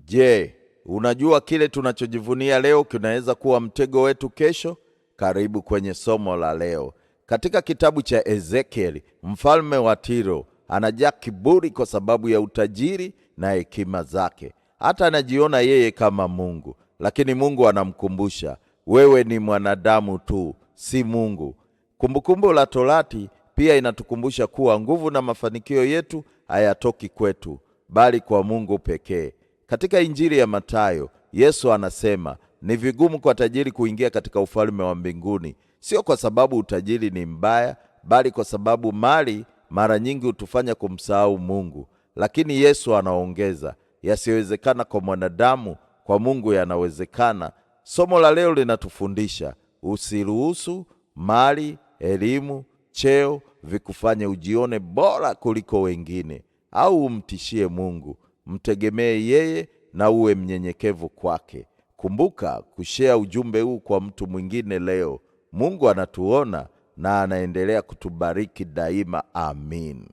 Je, unajua kile tunachojivunia leo kinaweza kuwa mtego wetu kesho? Karibu kwenye somo la leo. Katika kitabu cha Ezekieli, mfalme wa Tiro anajaa kiburi kwa sababu ya utajiri na hekima zake. Hata anajiona yeye kama Mungu, lakini Mungu anamkumbusha, wewe ni mwanadamu tu, si Mungu. Kumbukumbu la Torati pia inatukumbusha kuwa nguvu na mafanikio yetu hayatoki kwetu, bali kwa Mungu pekee. Katika Injili ya Mathayo, Yesu anasema, ni vigumu kwa tajiri kuingia katika ufalme wa mbinguni, sio kwa sababu utajiri ni mbaya, bali kwa sababu mali mara nyingi hutufanya kumsahau Mungu. Lakini Yesu anaongeza, yasiyowezekana kwa mwanadamu, kwa Mungu yanawezekana. Somo la leo linatufundisha, usiruhusu mali, elimu, cheo vikufanye ujione bora kuliko wengine au umtishie Mungu. Mtegemee yeye na uwe mnyenyekevu kwake. Kumbuka kushare ujumbe huu kwa mtu mwingine leo. Mungu anatuona na anaendelea kutubariki daima. Amin.